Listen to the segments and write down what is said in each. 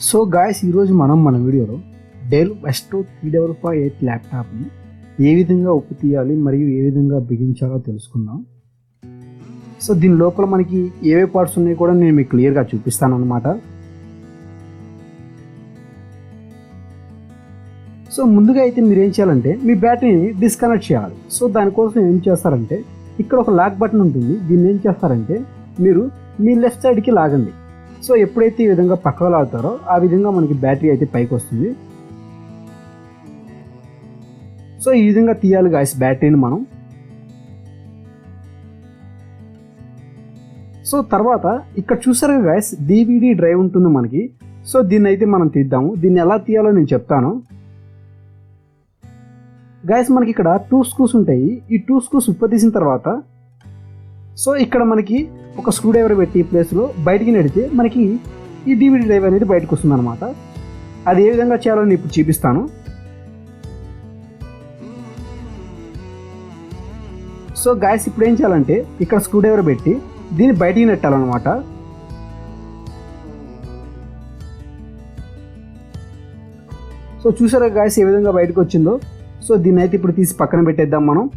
So guys ఈరోజు మన వీడియోలో డెల్ వెస్టో 355 ల్యాప్టాప్ని ఏ విధంగా ఉప్పు తీయాలి మరియు ఏ విధంగా బిగించాలో తెలుసుకుందాం. సో దీని లోపల మనకి ఏవే పార్ట్స్ ఉన్నాయో కూడా నేను మీకు క్లియర్గా చూపిస్తాను అనమాట. సో ముందుగా అయితే మీరు ఏం చేయాలంటే మీ బ్యాటరీని డిస్కనెక్ట్ చేయాలి. సో దానికోసం ఏం చేస్తారంటే ఇక్కడ ఒక లాక్ బటన్ ఉంటుంది. దీన్ని ఏం చేస్తారంటే మీరు మీ లెఫ్ట్ సైడ్కి లాగండి. సో ఎప్పుడైతే ఈ విధంగా పక్కకు లాగుతారో ఆ విధంగా మనకి బ్యాటరీ అయితే పైకి వస్తుంది. సో ఈ విధంగా తీయాలి గాయస్ బ్యాటరీని మనం. సో తర్వాత ఇక్కడ చూసారు గాయస్ DVD డ్రైవ్ ఉంటుంది మనకి. సో దీన్ని అయితే మనం తీద్దాము. దీన్ని ఎలా తీయాలో నేను చెప్తాను గాయస్. మనకి ఇక్కడ 2 స్క్రూస్ ఉంటాయి. ఈ 2 స్క్రూస్ ఉప్పతీసిన తర్వాత సో ఇక్కడ మనకి ఒక స్క్రూ డ్రైవర్ పెట్టి ఈ ప్లేస్లో బయటికి నెడితే మనకి ఈ DVD డ్రైవ్ అనేది బయటకు వస్తుంది అనమాట. అది ఏ విధంగా చేయాలో నేను ఇప్పుడు చూపిస్తాను. సో గాయస్ ఇప్పుడు ఏం చేయాలంటే ఇక్కడ స్క్రూ డ్రైవర్ పెట్టి దీన్ని బయటికి నెట్టాలన్నమాట. సో చూసారా గాయస్ ఏ విధంగా బయటకు వచ్చిందో. సో దీన్ని అయితే ఇప్పుడు తీసి పక్కన పెట్టేద్దాం మనం.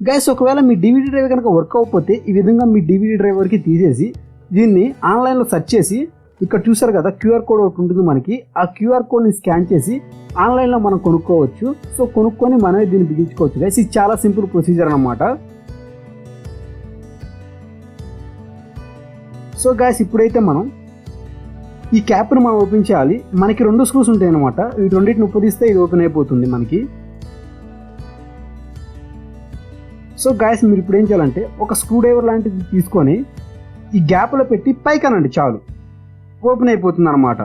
గైస్ ఒకవేళ మీ DVD డ్రైవ్ కనుక వర్క్ అవ్వకపోతే ఈ విధంగా మీ DVD డ్రైవర్కి తీసేసి దీన్ని ఆన్లైన్లో సెర్చ్ చేసి ఇక్కడ చూసారు కదా QR కోడ్ ఒకటి ఉంటుంది మనకి. ఆ QR కోడ్ని స్కాన్ చేసి ఆన్లైన్లో మనం కొనుక్కోవచ్చు. సో కొనుక్కొని మనమే దీన్ని బిగించుకోవచ్చు గైస్. ఇది చాలా సింపుల్ ప్రొసీజర్ అన్నమాట. సో గైస్ ఇప్పుడైతే మనం ఈ క్యాప్ని మనం ఓపెన్ చేయాలి. మనకి 2 స్క్రూస్ ఉంటాయి అనమాట. ఈ రెండింటిని ఉప్పదీస్తే ఇది ఓపెన్ అయిపోతుంది మనకి. సో గాయస్ మీరు ఇప్పుడు ఏం చేయాలంటే ఒక స్క్రూ డ్రైవర్ లాంటిది తీసుకొని ఈ గ్యాప్లో పెట్టి పైకనండి, చాలు ఓపెన్ అయిపోతుంది అనమాట.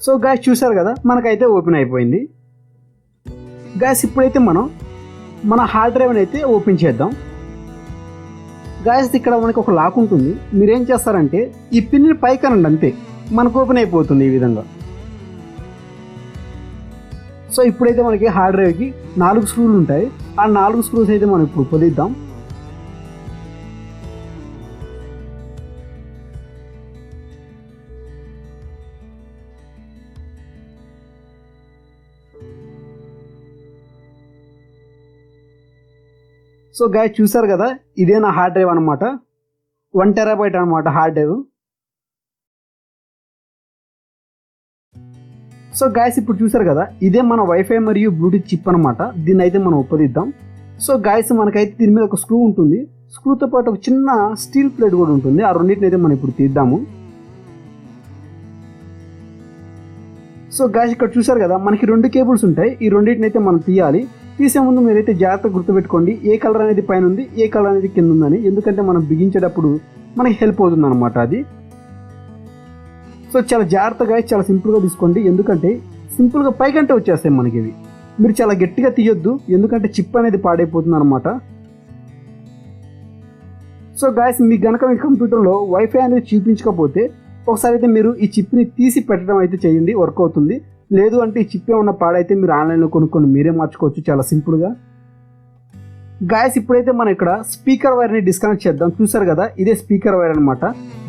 సో గాయస్ చూసారు కదా మనకైతే ఓపెన్ అయిపోయింది. గాయస్ ఇప్పుడైతే మనం మన హార్డ్ డ్రైవ్ని అయితే ఓపెన్ చేద్దాం. గాయస్ ఇక్కడ మనకి ఒక లాక్ ఉంటుంది. మీరేం చేస్తారంటే ఈ పిన్ని పైకనండి, అంతే మనకు ఓపెన్ అయిపోతుంది ఈ విధంగా. సో ఇప్పుడైతే మనకి హార్డ్ డ్రైవ్కి 4 స్క్రూలు ఉంటాయి. ఆ 4 స్క్రూస్ అయితే మనం ఇప్పుడు పొదిద్దాం. సో గాయస్ చూసారు కదా ఇదే నా హార్డ్ డ్రైవ్ అనమాట. 1 TB అనమాట హార్డ్ డ్రైవ్. సో గాయస్ ఇప్పుడు చూసారు కదా ఇదే మన వైఫై మరియు బ్లూటూత్ చిప్ అనమాట. దీన్ని అయితే మనం ఉప్పదిద్దాం. సో గాయస్ మనకైతే దీని మీద ఒక స్క్రూ ఉంటుంది. స్క్రూతో పాటు ఒక చిన్న స్టీల్ ప్లేట్ కూడా ఉంటుంది. ఆ రెండింటిని అయితే మనం ఇప్పుడు తీద్దాము. సో గాయస్ ఇక్కడ చూసారు కదా మనకి 2 కేబుల్స్ ఉంటాయి. ఈ రెండింటిని అయితే మనం తీయాలి. తీసే ముందు మీరైతే జాగ్రత్తగా గుర్తుపెట్టుకోండి ఏ కలర్ అనేది పైన ఉంది, ఏ కలర్ అనేది కింద ఉందని. ఎందుకంటే మనం బిగించేటప్పుడు మనకి హెల్ప్ అవుతుంది అనమాట అది. సో చాలా జాగ్రత్తగా చాలా సింపుల్గా తీసుకోండి. ఎందుకంటే సింపుల్గా పైకంటే వచ్చేస్తాయి మనకి ఇవి. మీరు చాలా గట్టిగా తీయొద్దు, ఎందుకంటే చిప్ అనేది పాడైపోతుంది అనమాట. సో గాయస్ మీకు గనక మీ కంప్యూటర్లో వైఫై అనేది చూపించకపోతే ఒకసారి అయితే మీరు ఈ చిప్ని తీసి పెట్టడం అయితే చేయండి, వర్క్ అవుతుంది. లేదు అంటే ఈ చిప్ ఏమన్నా పాడైతే మీరు ఆన్లైన్లో కొనుక్కొని మీరే మార్చుకోవచ్చు చాలా సింపుల్గా. గాయస్ ఇప్పుడైతే మనం ఇక్కడ స్పీకర్ వైర్ని డిస్కనెక్ట్ చేద్దాం. చూసారు కదా ఇదే స్పీకర్ వైర్ అనమాట.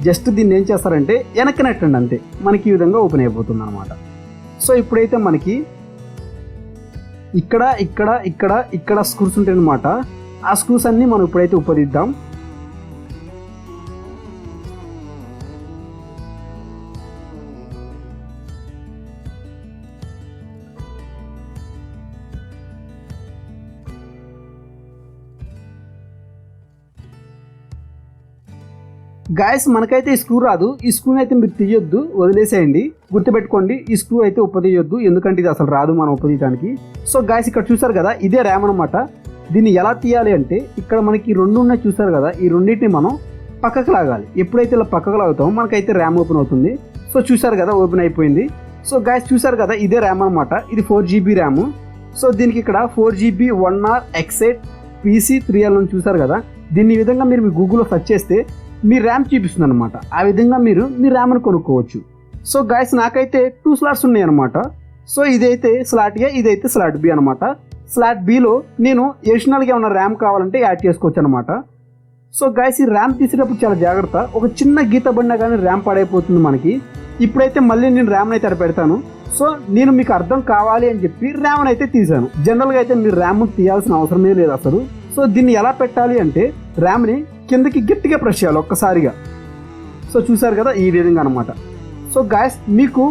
జస్ట్ దీన్ని ఏం చేస్తారంటే వెనక్కి నెట్టండి, అంతే మనకి ఈ విధంగా ఓపెన్ అయిపోతుంది అనమాట. సో ఇప్పుడైతే మనకి ఇక్కడ ఇక్కడ ఇక్కడ ఇక్కడ స్క్రూస్ ఉంటాయి అనమాట. ఆ స్క్రూస్ అన్నీ మనం ఇప్పుడైతే ఉప్పదిద్దాం. గాయస్ మనకైతే ఈ స్క్రూ రాదు. ఈ స్క్రూని అయితే మీరు తీయొద్దు, వదిలేసేయండి. గుర్తుపెట్టుకోండి ఈ స్క్రూ అయితే ఉప్పదీయొద్దు, ఎందుకంటే ఇది అసలు రాదు మనం ఉప్పదీయడానికి. సో గాయస్ ఇక్కడ చూసారు కదా ఇదే ర్యామ్ అనమాట. దీన్ని ఎలా తీయాలి అంటే ఇక్కడ మనకి 2 ఉన్నాయి చూసారు కదా, ఈ రెండింటిని మనం పక్కకు లాగాలి. ఎప్పుడైతే ఇలా పక్కకు లాగుతామో మనకైతే ర్యామ్ ఓపెన్ అవుతుంది. సో చూసారు కదా ఓపెన్ అయిపోయింది. సో గాయస్ చూసారు కదా ఇదే ర్యామ్ అనమాట. ఇది 4GB ర్యామ్. సో దీనికి ఇక్కడ 4GB 1R X8 PC3L అని చూసారు కదా. దీన్ని ఈ విధంగా మీరు మీ గూగుల్లో సెర్చ్ చేస్తే మీ ర్యామ్ చూపిస్తుంది అనమాట. ఆ విధంగా మీరు మీ ర్యామ్ని కొనుక్కోవచ్చు. సో గాయస్ నాకైతే 2 స్లాట్స్ ఉన్నాయి అనమాట. సో ఇదైతే స్లాట్ A, ఇదైతే స్లాట్ B అనమాట. స్లాట్ Bలో నేను ఎడిషనల్గా ఏమైనా ర్యామ్ కావాలంటే యాడ్ చేసుకోవచ్చు అనమాట. సో గైస్ ఈ ర్యామ్ తీసేటప్పుడు చాలా జాగ్రత్త, ఒక చిన్న గీత పడినా కానీ ర్యామ్ పాడైపోతుంది మనకి. ఇప్పుడైతే మళ్ళీ నేను ర్యామ్ అయితే అక్కడ పెడతాను. సో నేను మీకు అర్థం కావాలి అని చెప్పి ర్యామ్ అయితే తీసాను. జనరల్గా అయితే మీరు ర్యామ్ తీయాల్సిన అవసరమే లేదు అసలు. సో దీన్ని ఎలా పెట్టాలి అంటే ర్యామ్ని కిందకి గట్టిగా ప్రెస్ చేయాలి ఒక్కసారిగా. సో చూసారు కదా ఈ విధంగా అనమాట. సో గాయస్ మీకు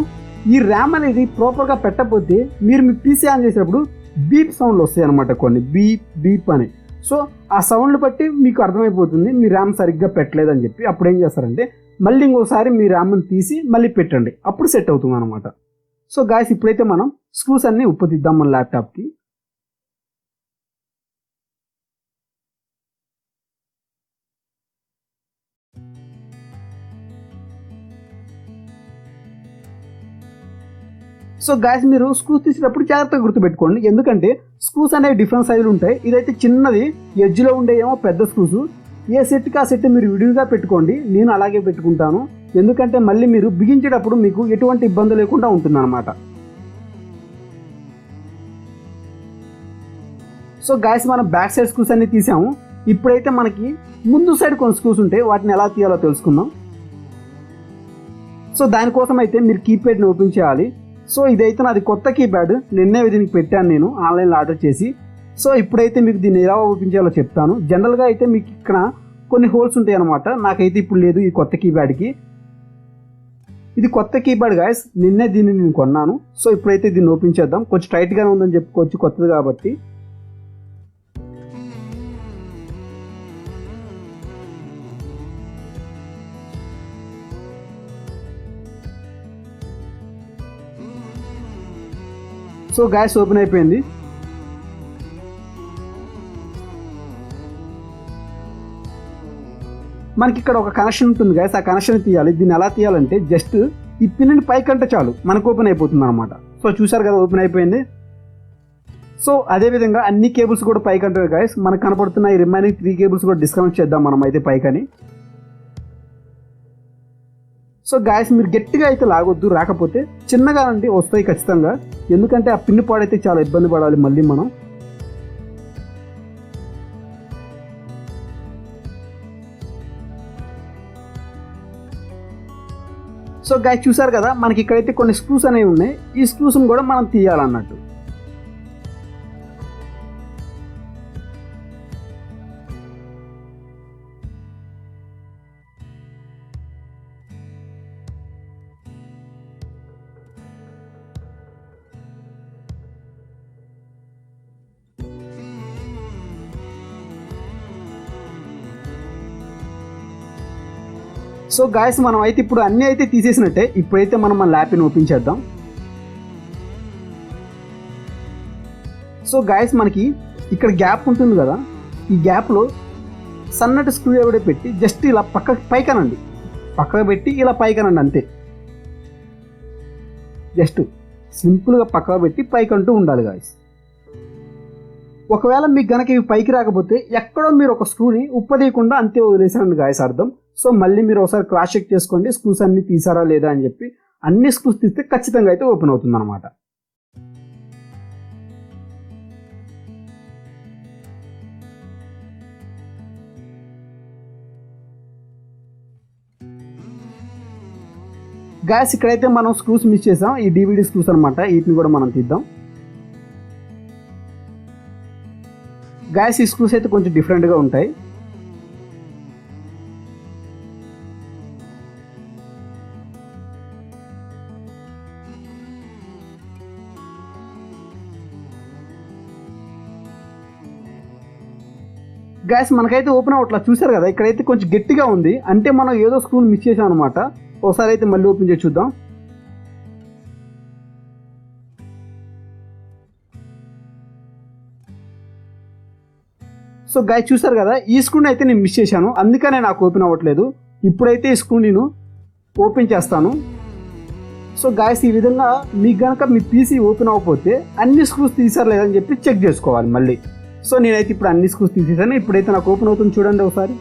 ఈ ర్యామ్ అనేది ప్రాపర్గా పెట్టకపోతే మీరు మీ పీసీ ఆన్ చేసేటప్పుడు బీప్ సౌండ్లు వస్తాయి అనమాట, కొన్ని బీప్ బీప్ అని. సో ఆ సౌండ్లు బట్టి మీకు అర్థమైపోతుంది మీ ర్యామ్ సరిగ్గా పెట్టలేదని చెప్పి. అప్పుడు ఏం చేస్తారంటే మళ్ళీ ఇంకోసారి మీ ర్యామ్ని తీసి మళ్ళీ పెట్టండి, అప్పుడు సెట్ అవుతుంది అనమాట. సో గాయస్ ఇప్పుడైతే మనం స్క్రూస్ అన్ని ఉప్పదిద్దాం మన ల్యాప్టాప్కి. సో గాయస్ మీరు స్క్రూస్ తీసేటప్పుడు జాగ్రత్తగా గుర్తుపెట్టుకోండి, ఎందుకంటే స్క్రూస్ అనేవి డిఫరెంట్ సైజులు ఉంటాయి. ఇదైతే చిన్నది, ఎడ్జ్లో ఉండేయేమో పెద్ద స్క్రూస్. ఏ సెట్కి ఆ సెట్ మీరు విడివిగా పెట్టుకోండి, నేను అలాగే పెట్టుకుంటాను. ఎందుకంటే మళ్ళీ మీరు బిగించేటప్పుడు మీకు ఎటువంటి ఇబ్బంది లేకుండా ఉంటుంది అనమాట. సో గాయస్ మనం బ్యాక్ సైడ్ స్క్రూస్ అన్ని తీసాము. ఇప్పుడైతే మనకి ముందు సైడ్ కొన్ని స్క్రూస్ ఉంటాయి, వాటిని ఎలా తీయాలో తెలుసుకుందాం. సో దానికోసం అయితే మీరు కీప్యాడ్ని ఓపెన్ చేయాలి. సో ఇదైతే నాది కొత్త కీప్యాడ్, నిన్నే దీనికి పెట్టాను నేను ఆన్లైన్లో ఆర్డర్ చేసి. సో ఇప్పుడైతే మీకు దీన్ని ఎలా ఓపెన్ చేయాలో చెప్తాను. జనరల్గా అయితే మీకు ఇక్కడ కొన్ని హోల్స్ ఉంటాయి అనమాట, నాకైతే ఇప్పుడు లేదు ఈ కొత్త కీప్యాడ్కి. ఇది కొత్త కీప్యాడ్ గాయస్, నిన్నే దీన్ని నేను కొన్నాను. సో ఇప్పుడైతే దీన్ని ఓపెన్ చేద్దాం. కొంచెం టైట్గానే ఉందని చెప్పుకోవచ్చు, కొత్తది కాబట్టి. సో గ్యాస్ ఓపెన్ అయిపోయింది. మనకి ఇక్కడ ఒక కనెక్షన్ ఉంటుంది గ్యాస్, ఆ కనెక్షన్ తీయాలి. దీన్ని ఎలా తీయాలంటే జస్ట్ ఈ పిన్ని పైకంటే చాలు మనకు ఓపెన్ అయిపోతుంది అనమాట. సో చూసారు కదా ఓపెన్ అయిపోయింది. సో అదేవిధంగా అన్ని కేబుల్స్ కూడా పైకంటారు గాయస్. మనకు కనపడుతున్న ఈ రిమైనింగ్ 3 కేబుల్స్ కూడా డిస్కనెక్ట్ చేద్దాం మనం అయితే పైకని. సో గాయస్ మీరు గట్టిగా అయితే లాగొద్దు, రాకపోతే చిన్నగా అంటే వస్తాయి ఖచ్చితంగా, ఎందుకంటే ఆ పిన్ పాడైతే చాలా ఇబ్బంది పడాలి మళ్ళీ మనం. సో గాయస్ చూసారు కదా మనకి ఇక్కడైతే కొన్ని స్క్రూస్ అనేవి ఉన్నాయి, ఈ స్క్రూస్ని కూడా మనం తీయాలన్నట్టు. సో గాయస్ మనం అయితే ఇప్పుడు అన్నీ అయితే తీసేసినట్టే. ఇప్పుడైతే మనం మన ల్యాప్ని ఓపెన్ చేద్దాం. సో గాయస్ మనకి ఇక్కడ గ్యాప్ ఉంటుంది కదా, ఈ గ్యాప్లో సన్నటి స్క్రూ డ్రైవర్ పెట్టి జస్ట్ ఇలా పైకనండి, పక్కకు పెట్టి ఇలా పైకనండి అంతే. జస్ట్ సింపుల్గా పక్కకు పెట్టి పైకంటూ ఉండాలి గాయస్. ఒకవేళ మీకు గనక ఇవి పైకి రాకపోతే ఎక్కడో మీరు ఒక స్క్రూని ఉప్పదీయకుండా అంతే వదిలేసారండి గాయస్ అర్థం. సో మళ్ళీ మీరు ఒకసారి క్రాస్ చెక్ చేసుకోండి స్క్రూస్ అన్ని తీసారా లేదా అని చెప్పి. అన్ని స్క్రూస్ తీస్తే ఖచ్చితంగా అయితే ఓపెన్ అవుతుంది అనమాట. గాయస్ ఇక్కడైతే మనం స్క్రూస్ మిస్ చేసాం, ఈ DVD స్క్రూస్ అనమాట, వీటిని కూడా మనం తీద్దాం. గాయస్ ఈ స్క్రూస్ అయితే కొంచెం డిఫరెంట్గా ఉంటాయి. గాయస్ మనకైతే ఓపెన్ అవ్వట్లా, చూసారు కదా ఇక్కడైతే కొంచెం గట్టిగా ఉంది, అంటే మనం ఏదో స్క్రూని మిస్ చేసాం అనమాట. ఒకసారి అయితే మళ్ళీ ఓపెన్ చేసి చూద్దాం. సో గాయస్ చూసారు కదా ఈ స్క్రూని అయితే నేను మిస్ చేశాను, అందుకనే నాకు ఓపెన్ అవ్వట్లేదు. ఇప్పుడైతే ఈ స్క్రూ నేను ఓపెన్ చేస్తాను. సో గాయస్ ఈ విధంగా మీకు కనుక మీ పీసీ ఓపెన్ అవ్వకపోతే అన్ని స్క్రూస్ తీసారు లేదని చెప్పి చెక్ చేసుకోవాలి మళ్ళీ. సో నేనైతే ఇప్పుడు అన్ని స్క్రూస్ తీసేసాను, ఇప్పుడైతే నాకు ఓపెన్ అవుతుంది చూడండి ఒకసారి.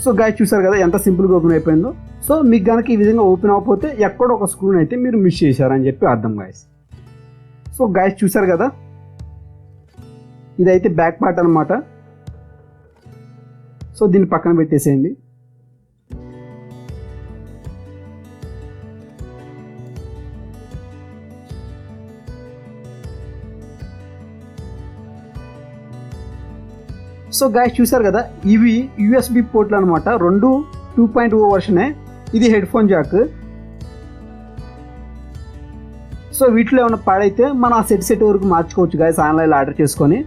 సో గాయస్ చూసారు కదా ఎంత సింపుల్గా ఓపెన్ అయిపోయిందో. సో మీకు కనుక ఈ విధంగా ఓపెన్ అవ్వకపోతే ఎక్కడో ఒక స్క్రూని అయితే మీరు మిస్ చేశారని చెప్పి అర్థం గాయస్. సో గాయస్ చూసారు కదా, ఇదైతే బ్యాక్ పార్ట్ అనమాట. సో దీన్ని పక్కన పెట్టేసేయండి. సో గాయస్ చూసారు కదా, ఇవి యూఎస్బి పోర్ట్లు అనమాట. రెండు 2.0 వర్షనే. ఇది హెడ్ ఫోన్ జాక్. సో వీటిలో ఏమైనా పాడైతే మనం ఆ సెట్ వరకు మార్చుకోవచ్చు గాయస్ ఆన్లైన్లో ఆర్డర్ చేసుకొని.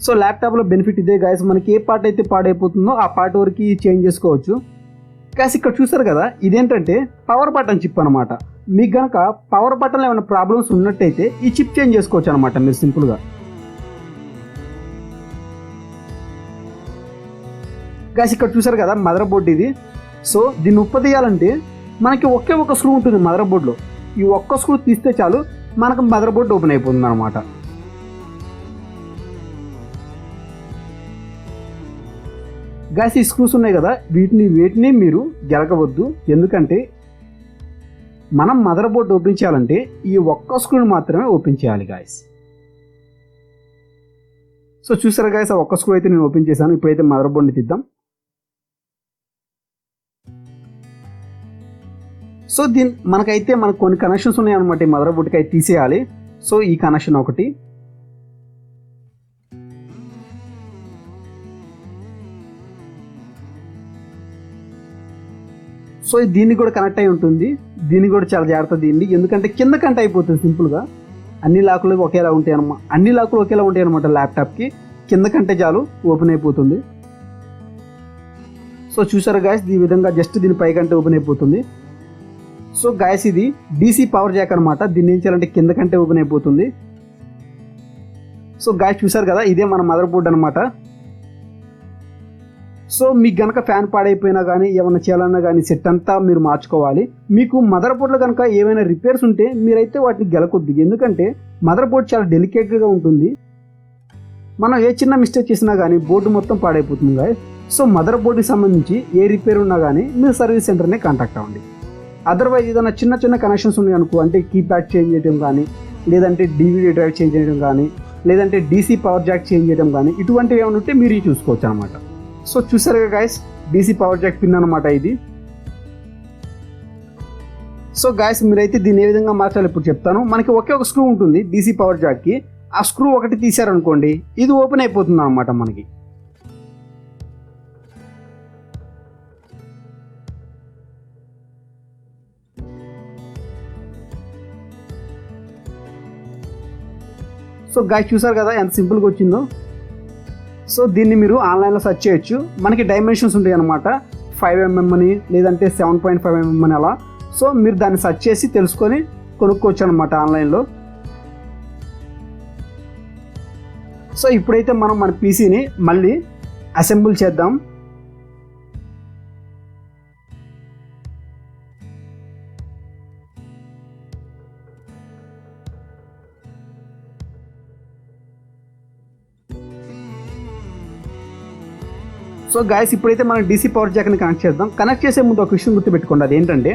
సో ల్యాప్టాప్లో బెనిఫిట్ ఇదే గాయస్, మనకి ఏ పార్ట్ అయితే పాడైపోతుందో ఆ పార్ట్ వరకు చేంజ్ చేసుకోవచ్చు గాయస్. ఇక్కడ చూసారు కదా, ఇదేంటంటే పవర్ బటన్ చిప్ అనమాట. మీకు కనుక పవర్ బటన్లో ఏమైనా ప్రాబ్లమ్స్ ఉన్నట్టయితే ఈ చిప్ చేంజ్ చేసుకోవచ్చు అనమాట మీరు సింపుల్గా. గాయస్ ఇక్కడ చూసారు కదా మదర్ బోర్డ్ ఇది. సో దీన్ని ఉప్పదీయాలంటే మనకి ఒకే ఒక స్క్రూ ఉంటుంది మదర్ బోర్డులో. ఈ ఒక్క స్క్రూ తీస్తే చాలు మనకు మదర్ బోర్డు ఓపెన్ అయిపోతుంది అనమాట. గాయస్ ఈ స్క్రూస్ ఉన్నాయి కదా, వేటిని మీరు గెలకవద్దు. ఎందుకంటే మనం మదర్ బోర్డు ఓపెన్ చేయాలంటే ఈ ఒక్క స్క్రూని మాత్రమే ఓపెన్ చేయాలి గాయస్. సో చూసారా గాయస్, ఆ ఒక్క స్క్రూ అయితే నేను ఓపెన్ చేశాను. ఇప్పుడైతే మదర్ బోర్డ్ని తీద్దాం. సో మనకు కొన్ని కనెక్షన్స్ ఉన్నాయి అనమాట. ఈ మదర్ బోర్డ్కి అయితే తీసేయాలి. సో ఈ కనెక్షన్ ఒకటి, సో దీన్ని కూడా కనెక్ట్ అయి ఉంటుంది. దీన్ని కూడా చాలా జాగ్రత్త దీన్ని, ఎందుకంటే కింద కంట అయిపోతుంది సింపుల్గా. అన్ని లాకులు ఒకేలా ఉంటాయి అన్నమాట. అన్ని లాకులు ఒకేలా ఉంటాయి అనమాట ల్యాప్టాప్కి. కింద కంటే చాలు ఓపెన్ అయిపోతుంది. సో చూసారు గాయస్, ఈ విధంగా జస్ట్ దీని పైకంటే ఓపెన్ అయిపోతుంది. సో గాయస్ ఇది DC పవర్ జాక్ అనమాట. దీన్ని ఏం చేయాలంటే కింద కంటే ఓపెన్ అయిపోతుంది. సో గాయస్ చూసారు కదా, ఇదే మన మదర్ బోర్డ్ అనమాట. సో మీకు గనక ఫ్యాన్ పాడైపోయినా కానీ ఏమైనా చేయాలన్నా కానీ సెట్ అంతా మీరు మార్చుకోవాలి. మీకు మదర్ బోర్డ్లో కనుక ఏమైనా రిపేర్స్ ఉంటే మీరైతే వాటిని గెలకొద్దు. ఎందుకంటే మదర్ బోర్డ్ చాలా డెలికేట్గా ఉంటుంది. మనం ఏ చిన్న మిస్టేక్ చేసినా కానీ బోర్డు మొత్తం పాడైపోతుంది గాయస్. సో మదర్ బోర్డుకి సంబంధించి ఏ రిపేర్ ఉన్నా కానీ మీరు సర్వీస్ సెంటర్నే కాంటాక్ట్ అవ్వండి. అదర్వైజ్ ఏదైనా చిన్న కనెక్షన్స్ ఉన్నాయి అనుకో, అంటే కీప్యాడ్ చేంజ్ చేయడం కానీ, లేదంటే DVD డ్రైవ్ చేంజ్ చేయడం కానీ, లేదంటే DC పవర్ జాక్ చేంజ్ చేయడం కానీ, ఇటువంటివి ఏమైనా ఉంటే మీరు చూసుకోవచ్చు అనమాట. సో చూసారుగా guys, DC power Jack pin అనమాట ఇది. సో గాయస్ మీరైతే దీన్ని ఏ విధంగా మార్చాలి ఇప్పుడు చెప్తాను. మనకి ఒకే ఒక స్క్రూ ఉంటుంది DC పవర్ జాక్కి. ఆ స్క్రూ ఒకటి తీసారనుకోండి, ఇది ఓపెన్ అయిపోతుంది అనమాట మనకి. సో గాయస్ చూసారు కదా ఎంత సింపుల్గా వచ్చిందో. సో దీన్ని మీరు ఆన్లైన్లో సెర్చ్ చేయొచ్చు. మనకి డైమెన్షన్స్ ఉంటాయి అనమాట. 5mm అని, లేదంటే 7.5mm అని అలా. సో మీరు దాన్ని సెర్చ్ చేసి తెలుసుకొని కొనుక్కోవచ్చు అనమాట ఆన్లైన్లో. సో ఇప్పుడైతే మనం మన PCని మళ్ళీ అసెంబుల్ చేద్దాం. సో గాయస్ ఇప్పుడైతే మనం DC పవర్ జాక్ని కనెక్ట్ చేద్దాం. కనెక్ట్ చేసే ముందు ఒక విషయం గుర్తుపెట్టుకోండి, అది ఏంటంటే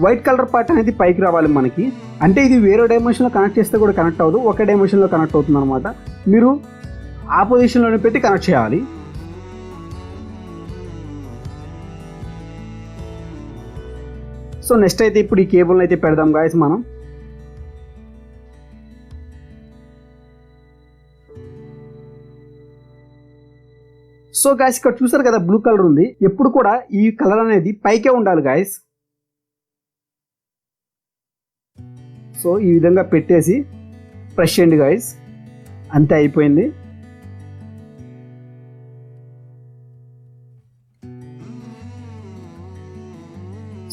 వైట్ కలర్ పార్ట్ అనేది పైకి రావాలి మనకి. అంటే ఇది వేరే డైమెన్షన్లో కనెక్ట్ చేస్తే కూడా కనెక్ట్ అవ్వదు, ఒకే డైమెన్షన్లో కనెక్ట్ అవుతుంది అనమాట. మీరు ఆ పొజిషన్లోనే పెట్టి కనెక్ట్ చేయాలి. సో నెక్స్ట్ అయితే ఇప్పుడు ఈ కేబుల్ని అయితే పెడదాం గాయస్ మనం. సో గాయస్ ఇక్కడ చూసారు కదా బ్లూ కలర్ ఉంది. ఎప్పుడు కూడా ఈ కలర్ అనేది పైకే ఉండాలి గాయస్. సో ఈ విధంగా పెట్టేసి ప్రెస్ చేయండి గాయస్, అంతే అయిపోయింది.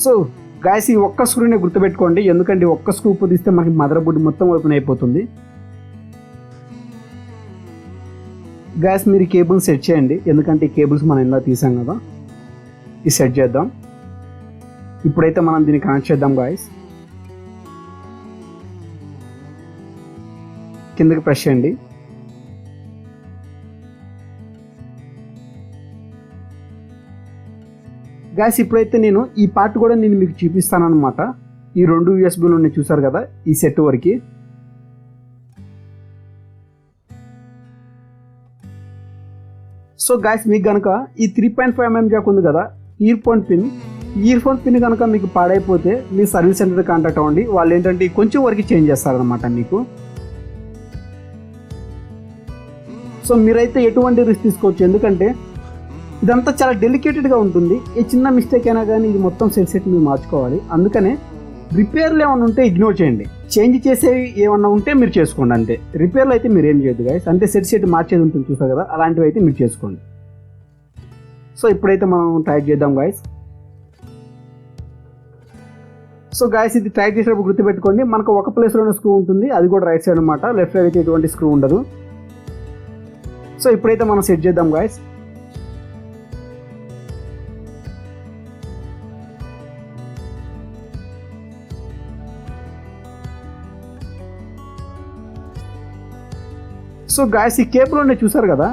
సో గాయస్ ఈ ఒక్క స్క్రూని గుర్తుపెట్టుకోండి, ఎందుకంటే ఒక్క స్క్రూ తీస్తే మనకి మదర్ బోర్డు మొత్తం ఓపెన్ అయిపోతుంది. గాయస్ మీరు కేబుల్ సెట్ చేయండి, ఎందుకంటే ఈ కేబుల్స్ మనం ఇలా తీసాం కదా, ఇది సెట్ చేద్దాం. ఇప్పుడైతే మనం దీన్ని కనెక్ట్ చేద్దాం గాయస్. కిందకి ప్రెస్ చేయండి. గాయస్ ఇప్పుడైతే నేను ఈ పార్ట్ కూడా నేను మీకు చూపిస్తాను అనమాట. ఈ 2 యూఎస్బీలు ఉన్నాయి చూసారు కదా ఈ సెట్ వరకు. సో గాయస్ మీకు కనుక ఈ 3.5mm జాక్ ఉంది కదా ఇయర్ ఫోన్ పిన్ కనుక మీకు పాడైపోతే మీ సర్వీస్ సెంటర్ కాంటాక్ట్ అవ్వండి. వాళ్ళు ఏంటంటే కొంచెం వరకు చేంజ్ చేస్తారనమాట మీకు. సో మీరైతే ఎటువంటి రిస్క్ తీసుకోవచ్చు, ఎందుకంటే ఇదంతా చాలా డెలికేటెడ్గా ఉంటుంది. ఏ చిన్న మిస్టేక్ అయినా కానీ ఇది మొత్తం సెట్ మీరు మార్చుకోవాలి. అందుకనే రిపేర్లు ఏమైనా ఉంటే ఇగ్నోర్ చేయండి, చేంజ్ చేసేవి ఏమన్నా ఉంటే మీరు చేసుకోండి అంతే. రిపేర్లు అయితే మీరు ఏం చేయొద్దు గైస్, అంటే సెట్ మార్చేది ఉంటుంది చూసారు కదా, అలాంటివి అయితే మీరు చేసుకోండి. సో ఇప్పుడైతే మనం టైట్ చేద్దాం గైస్. సో గాయస్ ఇది టైట్ చేసేటప్పుడు గుర్తుపెట్టుకోండి, మనకు ఒక ప్లేస్లోనే స్క్రూ ఉంటుంది, అది కూడా రైట్ సైడ్ అనమాట. లెఫ్ట్ సైడ్ అయితే ఎటువంటి స్క్రూ ఉండదు. సో ఇప్పుడైతే మనం సెట్ చేద్దాం గాయస్. సో గాయస్ ఈ కేబుల్ ఉన్నాయి చూసారు కదా,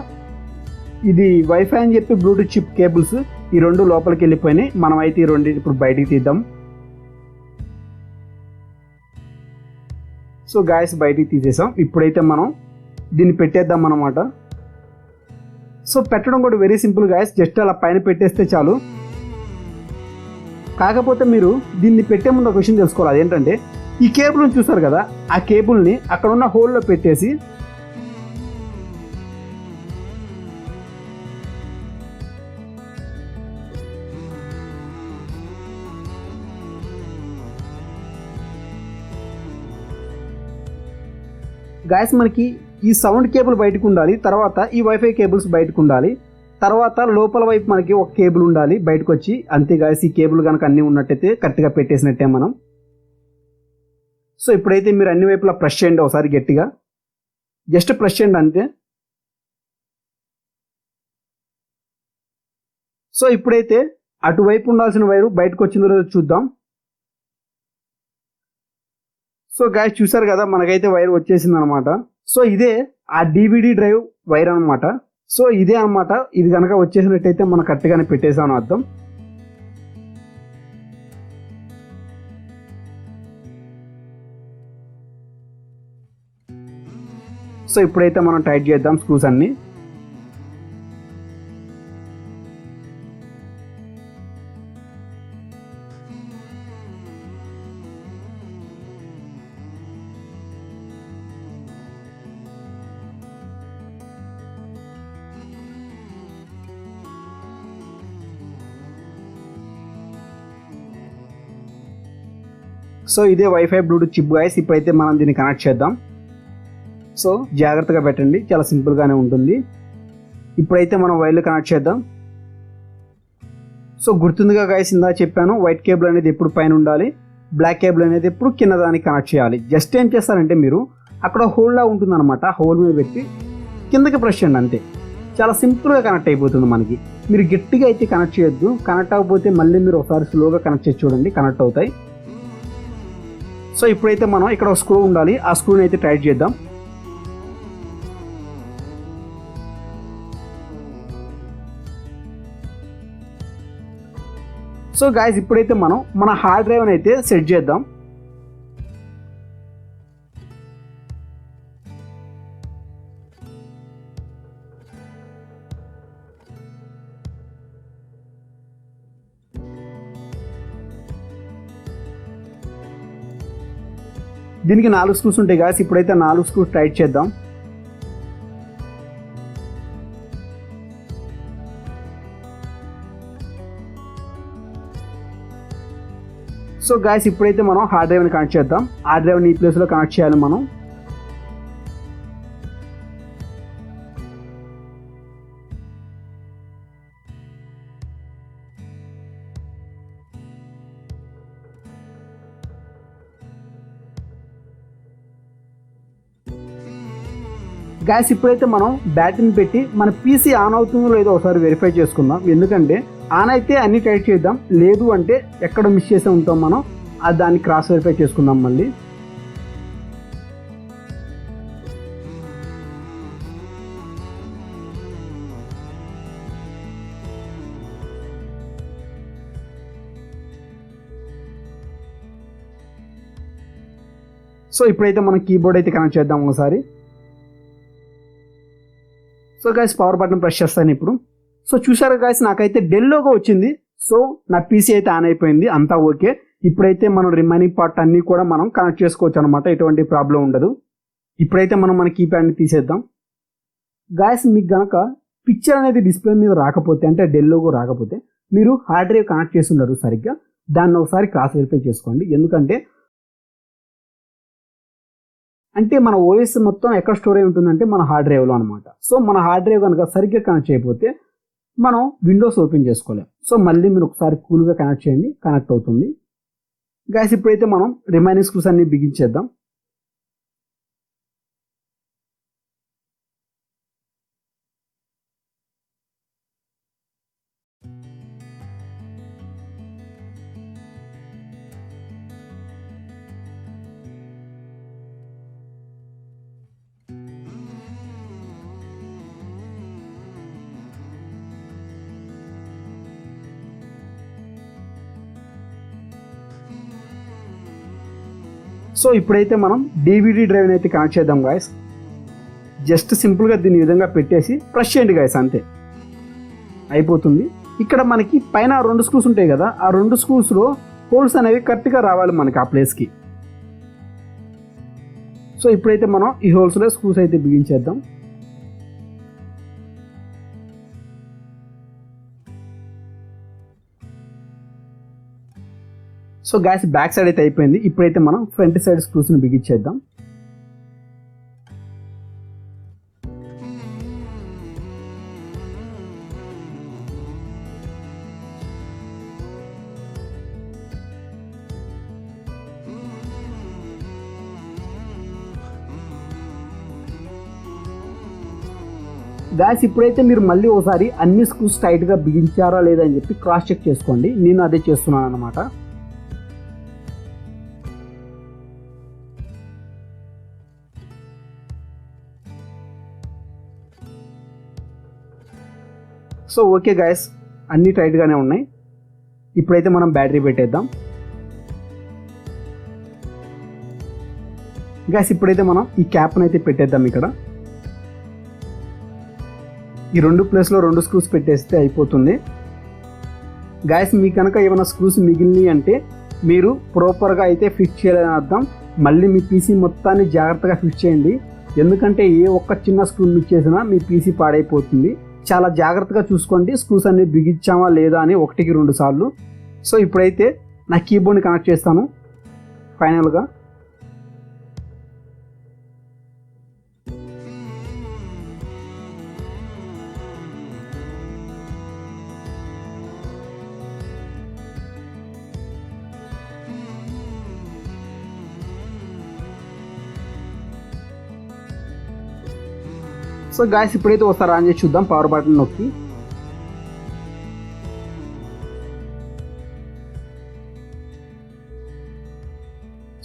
ఇది వైఫై అని చెప్పి బ్లూటూత్ చిప్ కేబుల్స్, ఈ 2 లోపలికి వెళ్ళిపోయినాయి. మనం అయితే ఈ 2 ఇప్పుడు బయటికి తీద్దాం. సో గాయస్ బయటికి తీసేసాం. ఇప్పుడైతే మనం దీన్ని పెట్టేద్దాం అన్నమాట. సో పెట్టడం కూడా వెరీ సింపుల్ గాయస్, జస్ట్ అలా పైన పెట్టేస్తే చాలు. కాకపోతే మీరు దీన్ని పెట్టే ముందు ఒక విషయం తెలుసుకోవాలి, అదేంటంటే ఈ కేబుల్ని చూసారు కదా, ఆ కేబుల్ని అక్కడ ఉన్న హోల్లో పెట్టేసి గాయస్ మనకి ఈ సౌండ్ కేబుల్ బయటకు ఉండాలి, తర్వాత ఈ వైఫై కేబుల్స్ బయటకు ఉండాలి, తర్వాత లోపల వైపు మనకి ఒక కేబుల్ ఉండాలి బయటకు వచ్చి. అంతే గాయస్, ఈ కేబుల్ కనుక అన్నీ ఉన్నట్టయితే కరెక్ట్గా పెట్టేసినట్టే మనం. సో ఇప్పుడైతే మీరు అన్ని వైపులా ప్రెస్ చేయండి ఒకసారి గట్టిగా, జస్ట్ ప్రెస్ చేయండి అంతే. సో ఇప్పుడైతే అటువైపు ఉండాల్సిన వైరు బయటకు వచ్చిందో లేదో చూద్దాం. సో గాయస్ చూసారు కదా, మనకైతే వైర్ వచ్చేసింది అనమాట. సో ఇదే ఆ డివిడి డ్రైవ్ వైర్ అనమాట. సో ఇదే అనమాట, ఇది కనుక వచ్చేసినట్టయితే మనం కరెక్ట్గానే పెట్టేసామని అర్థం. సో ఇప్పుడైతే మనం టైట్ చేద్దాం స్క్రూస్ అన్ని. సో ఇదే వైఫై బ్లూటూత్ చిప్ గాయస్. ఇప్పుడైతే మనం దీన్ని కనెక్ట్ చేద్దాం. సో జాగ్రత్తగా పెట్టండి, చాలా సింపుల్గానే ఉంటుంది. ఇప్పుడైతే మనం వైర్లు కనెక్ట్ చేద్దాం. సో గుర్తుందిగా గాయస్, ఇందా చెప్పాను వైట్ కేబుల్ అనేది ఎప్పుడు పైన ఉండాలి, బ్లాక్ కేబుల్ అనేది ఎప్పుడు కింద దానికి కనెక్ట్ చేయాలి. జస్ట్ ఏం చేస్తారంటే మీరు అక్కడ హోల్లా ఉంటుంది అనమాట, హోల్ మీద పెట్టి కిందకి ప్రెస్ చేయండి అంతే. చాలా సింపుల్గా కనెక్ట్ అయిపోతుంది మనకి. మీరు గట్టిగా అయితే కనెక్ట్ చేయొద్దు, కనెక్ట్ అవ్వకపోతే మళ్ళీ మీరు ఒకసారి స్లోగా కనెక్ట్ చేసి చూడండి, కనెక్ట్ అవుతాయి. సో ఇప్పుడైతే మనం ఇక్కడ ఒక స్క్రూ ఉండాలి, ఆ స్క్రూని అయితే టైట్ చేద్దాం. సో గాయస్ ఇప్పుడైతే మనం మన హార్డ్ డ్రైవ్ని అయితే సెట్ చేద్దాం. దీనికి 4 స్క్రూస్ ఉంటాయి గాయస్. ఇప్పుడైతే 4 స్క్రూస్ టైట్ చేద్దాం. సో గాయస్ ఇప్పుడైతే మనం హార్డ్ డ్రైవ్ని కనెక్ట్ చేద్దాం. హార్డ్ డ్రైవ్ని ఈ ప్లేస్లో కనెక్ట్ చేయాలి మనం. గాయస్ ఇప్పుడైతే మనం బ్యాటరీని పెట్టి మన పీసీ ఆన్ అవుతుందో లేదో ఒకసారి వెరిఫై చేసుకుందాం. ఎందుకంటే ఆన్ అయితే అన్ని టైట్ చేద్దాం, లేదు అంటే ఎక్కడ మిస్ చేసే ఉంటాం మనం, దాన్ని క్రాస్ వెరిఫై చేసుకుందాం మళ్ళీ. సో ఇప్పుడైతే మనం కీబోర్డ్ అయితే కనెక్ట్ చేద్దాం ఒకసారి. So guys power button press చేస్తాను ఇప్పుడు. సో చూసారా గైస్ నాకైతే డెల్ లోగో వచ్చింది. సో నా పీసీ అయితే ఆన్ అయిపోయింది, అంతా ఓకే. ఇప్పుడైతే మనం రిమైనింగ్ పార్ట్ అన్నీ కూడా మనం కనెక్ట్ చేసుకోవచ్చు అనమాట, ఎటువంటి ప్రాబ్లం ఉండదు. ఇప్పుడైతే మనం మన కీప్యాడ్ని తీసేద్దాం. గాయస్ మీకు గనక పిక్చర్ అనేది డిస్ప్లే మీద రాకపోతే, అంటే డెల్ లోగో రాకపోతే, మీరు హార్డ్ డ్రైవ్ కనెక్ట్ చేసి ఉండరు సరిగ్గా, దాన్ని ఒకసారి క్రాస్ వెరిఫై చేసుకోండి. ఎందుకంటే మన ఓఎస్ మొత్తం ఎక్కడ స్టోర్ అయి ఉంటుందంటే మన హార్డ్ డ్రైవ్లో అనమాట. సో మన హార్డ్ డ్రైవ్ కనుక సరిగ్గా కనెక్ట్ చేయకపోతే మనం విండోస్ ఓపెన్ చేసుకోలేం. సో మళ్ళీ మీరు ఒకసారి కూల్గా కనెక్ట్ చేయండి, కనెక్ట్ అవుతుంది. గాయస్ ఇప్పుడైతే మనం రిమైనింగ్ స్క్రూస్ అన్ని బిగించేద్దాం. సో ఇప్పుడైతే మనం డివిడి డ్రైవ్ని అయితే కనెక్ట్ చేద్దాం గాయస్. జస్ట్ సింపుల్గా దీని విధంగా పెట్టేసి ప్రెస్ చేయండి గాయస్, అంతే అయిపోతుంది. ఇక్కడ మనకి పైన 2 స్క్రూస్ ఉంటాయి కదా, ఆ 2 స్క్రూస్లో హోల్స్ అనేవి కరెక్ట్గా రావాలి మనకి ఆ ప్లేస్కి. సో ఇప్పుడైతే మనం ఈ హోల్స్లో స్క్రూస్ అయితే బిగించేద్దాం. సో గ్యాస్ బ్యాక్ సైడ్ అయితే అయిపోయింది. ఇప్పుడైతే మనం ఫ్రంట్ సైడ్ స్క్రూస్ని బిగించేద్దాం. గ్యాస్ ఇప్పుడైతే మీరు మళ్ళీ ఒకసారి అన్ని స్క్రూస్ టైట్గా బిగించారా లేదా అని చెప్పి క్రాస్ చెక్ చేసుకోండి. నేను అదే చేస్తున్నాను అనమాట. సో ఓకే గాయస్, అన్నీ టైట్గానే ఉన్నాయి. ఇప్పుడైతే మనం బ్యాటరీ పెట్టేద్దాం. గాయస్ ఇప్పుడైతే మనం ఈ క్యాప్ని అయితే పెట్టేద్దాం. ఇక్కడ ఈ 2 ప్లేస్లో 2 స్క్రూస్ పెట్టేస్తే అయిపోతుంది. గాయస్ మీకు కనుక ఏమైనా స్క్రూస్ మిగిలినవి అంటే మీరు ప్రాపర్గా అయితే ఫిక్స్ చేయాలని అర్థం. మళ్ళీ మీ పీసీ మొత్తాన్ని జాగ్రత్తగా ఫిక్స్ చేయండి, ఎందుకంటే ఏ ఒక్క చిన్న స్క్రూ మిస్ చేసినా మీ పీసీ పాడైపోతుంది. చాలా జాగ్రత్తగా చూసుకోండి స్క్రూస్ అన్ని బిగించామా లేదా అని 1కి 2 సార్లు. సో ఇప్పుడైతే నా కీబోర్డ్ని కనెక్ట్ చేస్తాను ఫైనల్గా. సో గాయస్ ఇప్పుడైతే ఒకసారి ఆన్ చేసి చూద్దాం పవర్ బటన్ నొక్కి.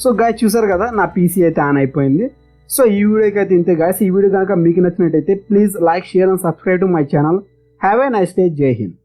సో గాయస్ చూసారు కదా నా పీసీ అయితే ఆన్ అయిపోయింది. సో ఈ వీడియోకి అయితే ఇంతే గాయస్. ఈ వీడియో కనుక మీకు నచ్చినట్టయితే please like, share and subscribe to my channel. Have a nice day. జై హింద్.